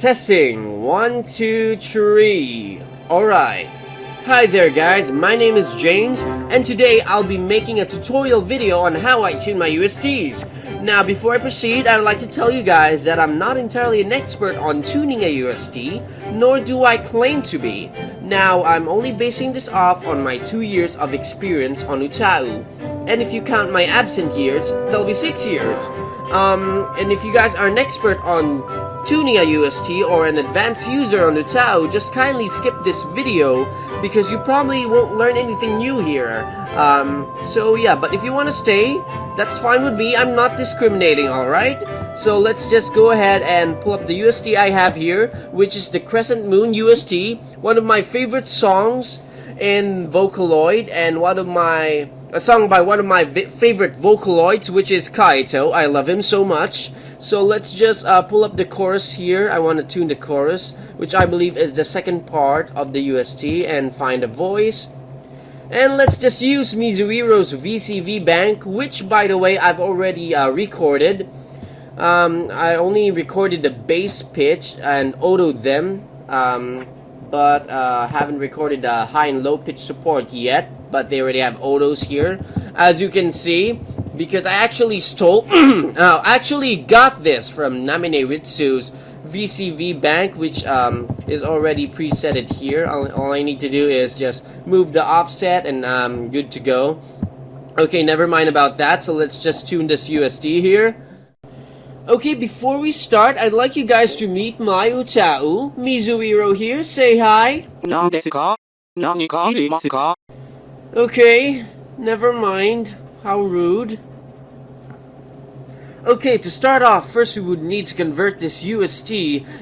Testing 1, 2, 3. Alright. Hi there guys, my name is James, and today I'll be making a tutorial video on how I tune my USTs. Now before I proceed, I'd like to tell you guys that I'm not entirely an expert on tuning a UST, nor do I claim to be. Now I'm only basing this off on my 2 years of experience on UTAU. And if you count my absent years, that'll be 6 years. And if you guys are an expert on tuning a UST or an advanced user on UTAU, just kindly skip this video because you probably won't learn anything new here. So yeah, but if you want to stay, that's fine with me. I'm not discriminating, alright? So let's just go ahead and pull up the UST I have here, which is the Crescent Moon UST, one of my favorite songs in Vocaloid, and a song by one of my favorite Vocaloids, which is KAITO. I love him so much. So let's just pull up the chorus here. I want to tune the chorus, which I believe is the second part of the UST, and find a voice. And let's just use Mizuiro's VCV bank, which by the way I've already recorded. I only recorded the bass pitch and autoed them, but haven't recorded the high and low pitch support yet. But they already have autos here, as you can see, because I actually actually got this from Namine Ritsu's VCV bank, which is already presetted here. All I need to do is just move the offset and I'm good to go. Okay, never mind about that, so let's just tune this UST here. Okay, before we start, I'd like you guys to meet my UTAU. Mizuiro here, say hi. Okay, never mind. How rude. Okay, to start off, first we would need to convert this UST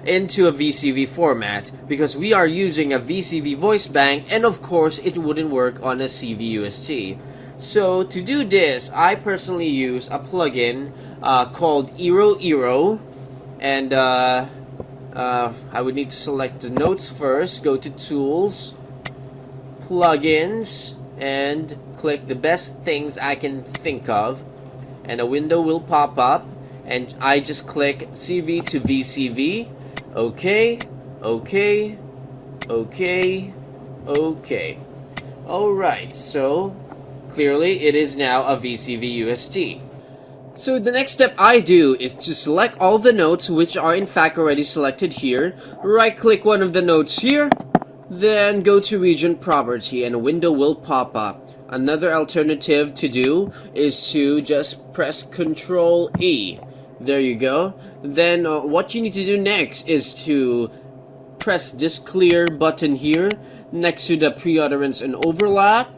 into a VCV format, because we are using a VCV voice bank, and of course it wouldn't work on a CV UST. So to do this, I personally use a plugin called Eero, and I would need to select the notes first, go to Tools, Plugins, and click the best things I can think of, and a window will pop up, and I just click CV to VCV. Okay. Alright, so clearly it is now a VCV UST. So the next step I do is to select all the notes, which are in fact already selected here. Right click one of the notes here, then go to region property and a window will pop up. Another alternative to do is to just press Ctrl E. There you go. Then what you need to do next is to press this clear button here next to the pre-utterance and overlap.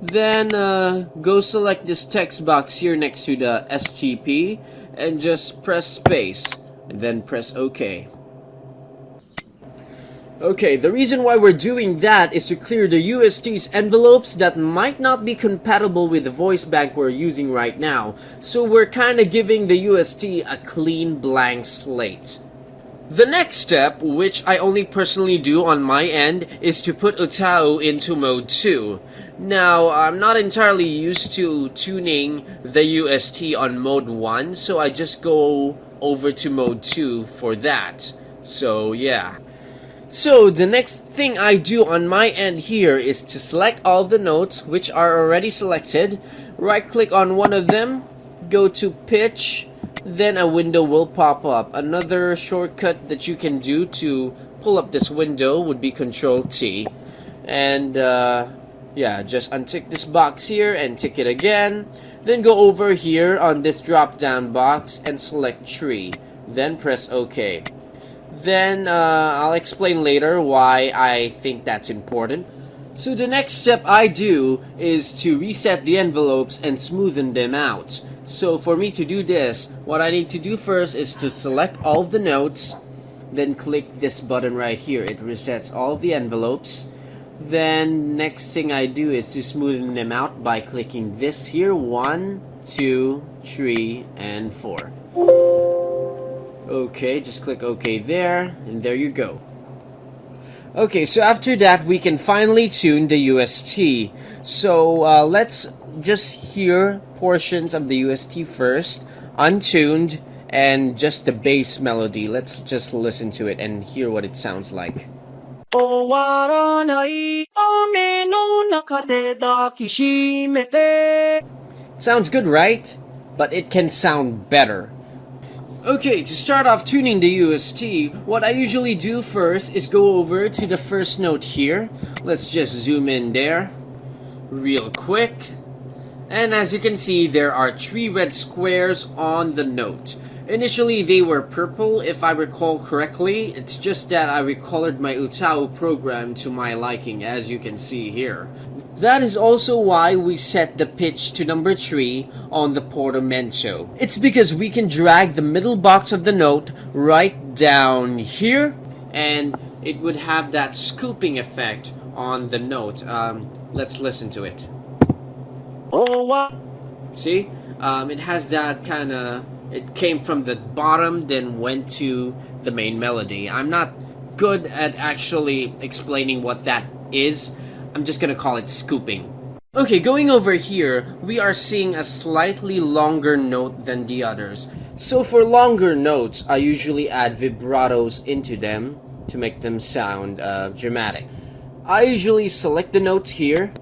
Then go select this text box here next to the STP and just press space and then press OK. Okay, the reason why we're doing that is to clear the UST's envelopes that might not be compatible with the voice bank we're using right now. So we're kinda giving the UST a clean blank slate. The next step, which I only personally do on my end, is to put UTAU into mode 2. Now, I'm not entirely used to tuning the UST on mode 1, so I just go over to mode 2 for that. So yeah. So the next thing I do on my end here is to select all the notes which are already selected, right click on one of them, go to pitch, then a window will pop up. Another shortcut that you can do to pull up this window would be Ctrl T. And yeah, just untick this box here and tick it again. Then go over here on this drop down box and select tree, then press OK. Then I'll explain later why I think that's important. So the next step I do is to reset the envelopes and smoothen them out. So for me to do this, what I need to do first is to select all of the notes, then click this button right here. It resets all of the envelopes. Then next thing I do is to smoothen them out by clicking this here, 1, 2, 3, and 4. Okay, just click OK there, and there you go. Okay, so after that, we can finally tune the UST. So let's just hear portions of the UST first, untuned, and just the bass melody. Let's just listen to it and hear what it sounds like. Sounds good, right? But it can sound better. Okay, to start off tuning the UST, what I usually do first is go over to the first note here. Let's just zoom in there real quick. And as you can see, there are 3 red squares on the note. Initially, they were purple, if I recall correctly. It's just that I recolored my UTAU program to my liking, as you can see here. That is also why we set the pitch to number 3 on the portamento. It's because we can drag the middle box of the note right down here, and it would have that scooping effect on the note. Let's listen to it. See? It has that kind of... It came from the bottom, then went to the main melody. I'm not good at actually explaining what that is. I'm just gonna call it scooping. Okay, going over here, we are seeing a slightly longer note than the others. So for longer notes, I usually add vibratos into them to make them sound dramatic. I usually select the notes here,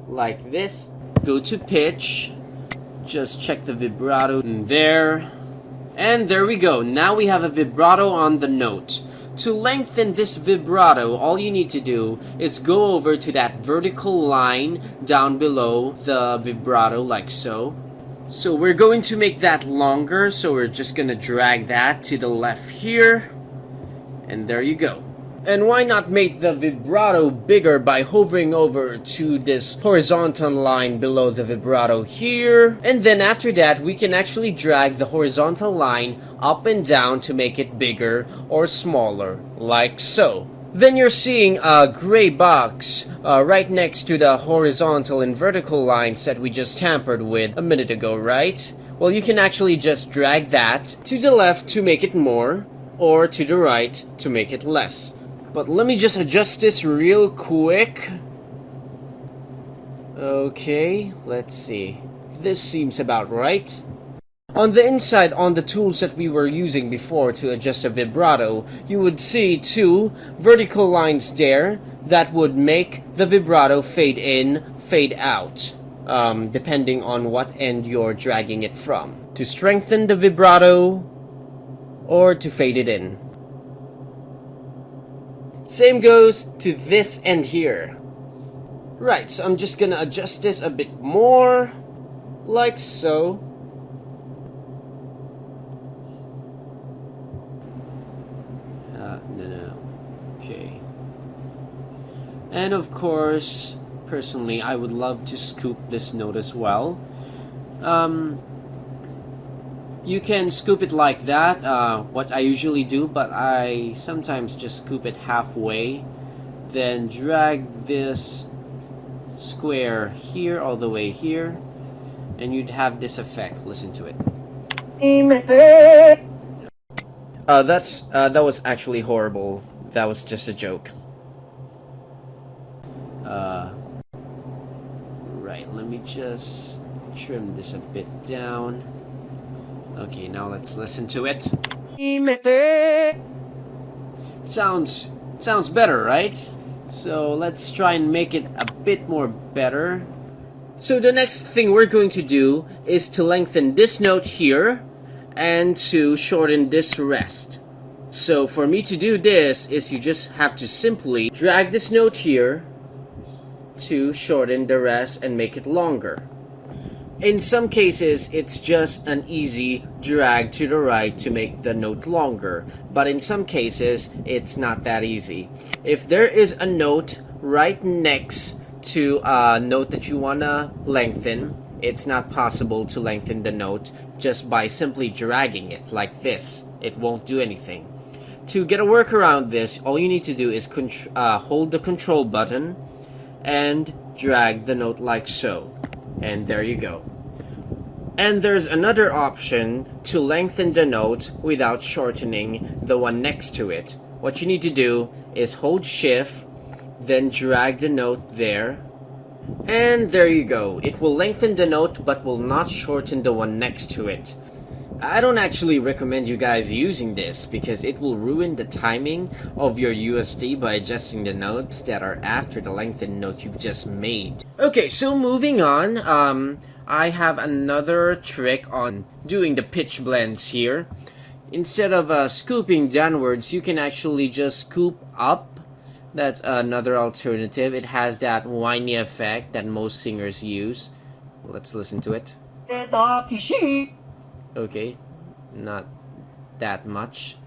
like this, go to pitch, just check the vibrato in there, and there we go. Now we have a vibrato on the note. To lengthen this vibrato, all you need to do is go over to that vertical line down below the vibrato, like so. So we're going to make that longer, so we're just gonna drag that to the left here, and there you go. And why not make the vibrato bigger by hovering over to this horizontal line below the vibrato here. And then after that, we can actually drag the horizontal line up and down to make it bigger or smaller, like so. Then you're seeing a gray box right next to the horizontal and vertical lines that we just tampered with a minute ago, right? Well, you can actually just drag that to the left to make it more, or to the right to make it less. But let me just adjust this real quick. Okay, let's see. This seems about right. On the inside, on the tools that we were using before to adjust the vibrato, you would see 2 vertical lines there that would make the vibrato fade in, fade out, depending on what end you're dragging it from. To strengthen the vibrato, or to fade it in. Same goes to this end here. Right, so I'm just gonna adjust this a bit more, like so. No. Okay. And of course, personally, I would love to scoop this note as well. You can scoop it like that, what I usually do, but I sometimes just scoop it halfway, then drag this square here all the way here, and you'd have this effect. Listen to it. That was actually horrible. That was just a joke. Right, let me just trim this a bit down. Okay, now let's listen to it. Sounds better, right? So let's try and make it a bit more better. So the next thing we're going to do is to lengthen this note here and to shorten this rest. So for me to do this is you just have to simply drag this note here to shorten the rest and make it longer. In some cases, it's just an easy drag to the right to make the note longer, but in some cases, it's not that easy. If there is a note right next to a note that you wanna lengthen, it's not possible to lengthen the note just by simply dragging it like this. It won't do anything. To get a work around this, all you need to do is hold the control button and drag the note like so. And there you go. And there's another option to lengthen the note without shortening the one next to it. What you need to do is hold shift, then drag the note there, and there you go. It will lengthen the note but will not shorten the one next to it. I don't actually recommend you guys using this because it will ruin the timing of your UST by adjusting the notes that are after the lengthened note you've just made. Okay, so moving on, I have another trick on doing the pitch blends here. Instead of scooping downwards, you can actually just scoop up. That's another alternative. It has that whiny effect that most singers use. Let's listen to it. Okay, not that much.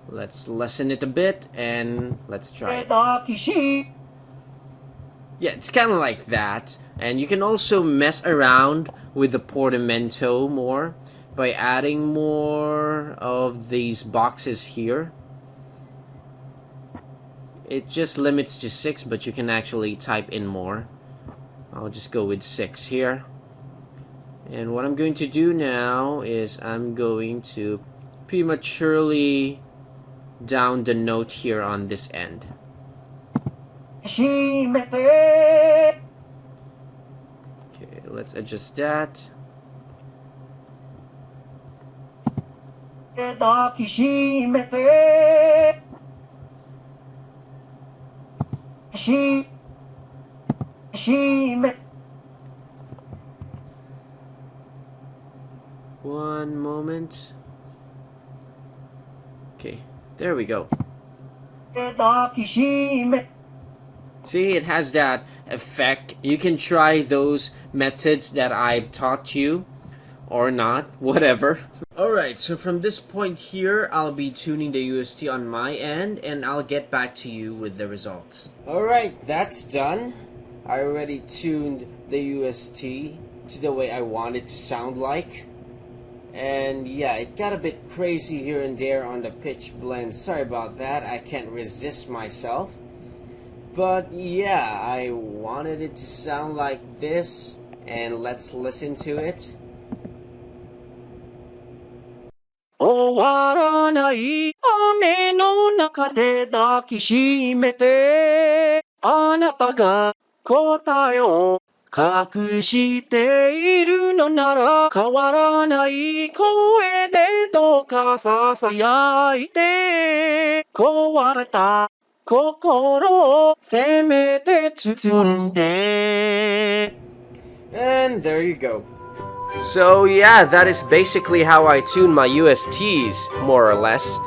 Let's lessen it a bit and let's try it. Yeah, it's kind of like that. And you can also mess around with the portamento more by adding more of these boxes here. It just limits to 6, but you can actually type in more. I'll just go with 6 here. And what I'm going to do now is I'm going to prematurely down the note here on this end. Okay, let's adjust that. One moment. Okay, there we go. See, it has that effect. You can try those methods that I've taught you, or not, whatever. Alright, so from this point here, I'll be tuning the UST on my end, and I'll get back to you with the results. Alright, that's done. I already tuned the UST to the way I want it to sound like. And yeah, it got a bit crazy here and there on the pitch blend. Sorry about that, I can't resist myself. But yeah, I wanted it to sound like this, and let's listen to it. 終わらない雨の中で抱きしめてあなたが答えを隠しているのなら変わらない声でどうか囁いて壊れた心をせめて包んで And there you go. So yeah, that is basically how I tune my USTs, more or less.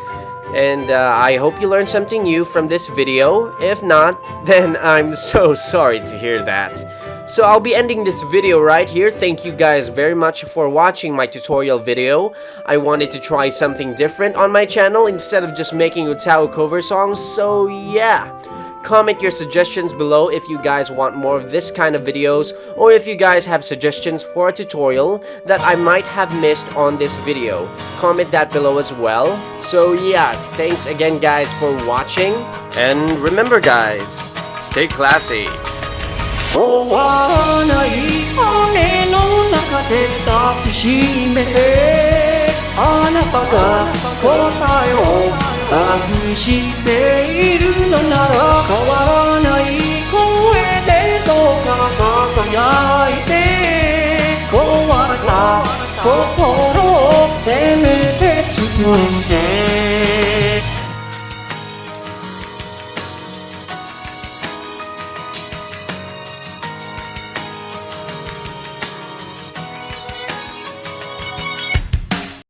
And I hope you learned something new from this video. If not, then I'm so sorry to hear that. So I'll be ending this video right here. Thank you guys very much for watching my tutorial video. I wanted to try something different on my channel instead of just making UTAU cover songs. So yeah. Comment your suggestions below if you guys want more of this kind of videos, or if you guys have suggestions for a tutorial that I might have missed on this video. Comment that below as well. So yeah, thanks again guys for watching, and remember guys, stay classy. 終わらない雨の中で抱きしめてあなたが答えを隠しているのなら変わらない声でどうか囁いて壊れた心をせめて包んで